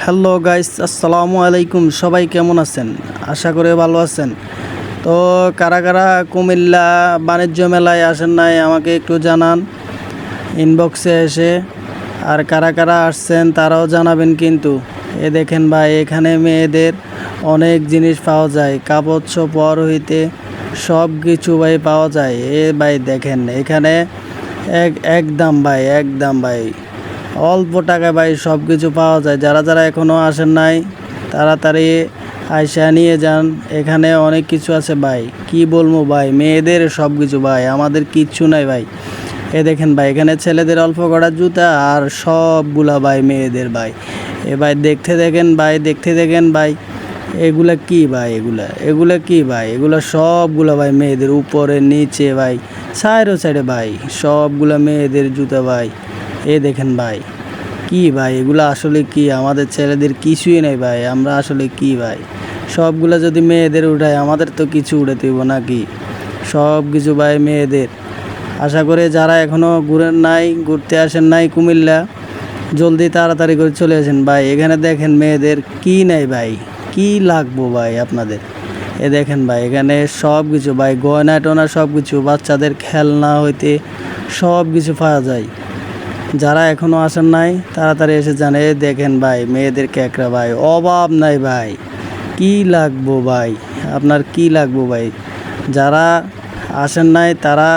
Hello guys, আসসালামু আলাইকুম। সবাই কেমন আছেন? আশা করে ভালো আছেন। তো কারা কারা কুমিল্লা বাণিজ্য মেলায় আসেন নাই আমাকে একটু জানান ইনবক্সে এসে। আর কারা কারা আসছেন তারাও জানাবেন। কিন্তু দেখেন ভাই, এখানে মেয়েদের অনেক জিনিস পাওয়া যায়, কাপড় চোপড় হইতে সব কিছু ভাই পাওয়া যায়। ভাই দেখেন এখানে একদম ভাই, একদম ভাই অল্প টাকায় ভাই সব কিছু পাওয়া যায়। যারা যারা এখনও আসেন নাই তাড়াতাড়ি আইসা নিয়ে যান। এখানে অনেক কিছু আছে ভাই, কি বলবো ভাই, মেয়েদের সব কিছু ভাই, আমাদের কিচ্ছু নাই ভাই। দেখেন ভাই, এখানে ছেলেদের অল্প কটা জুতা আর সবগুলা ভাই মেয়েদের ভাই। ভাই দেখতে দেখেন ভাই, দেখতে দেখেন ভাই, এগুলা কি ভাই, এগুলা কি ভাই, এগুলা সবগুলা ভাই মেয়েদের, উপরে নিচে ভাই, সাইডে ভাই সবগুলা মেয়েদের জুতা ভাই। দেখেন ভাই, কি ভাই এগুলো আসলে কি, আমাদের ছেলেদের কিছুই নেই ভাই। আমরা আসলে কি ভাই, সবগুলা যদি মেয়েদের উঠাই আমাদের তো কিছু উঠাতে হইব নাকি? সব কিছু ভাই মেয়েদের। আশা করে যারা এখনও ঘুরতে আসেন নাই কুমিল্লা, জলদি তাড়াতাড়ি করে চলে আসেন ভাই। এখানে দেখেন মেয়েদের কি নাই ভাই, কি লাগবো ভাই আপনাদের। দেখেন ভাই, এখানে সব কিছু ভাই, গয়না টয়না সব কিছু, বাচ্চাদের খেলনা হইতে সব কিছু পাওয়া যায়। যারা এখনও আসেন নাই তাড়াতাড়ি এসে যান। দেখেন ভাই মেয়েদের ক্যাকড়া ভাই, অভাব নাই ভাই। কি লাগবো ভাই, আপনার কি লাগবো ভাই? যারা আসেন নাই তারা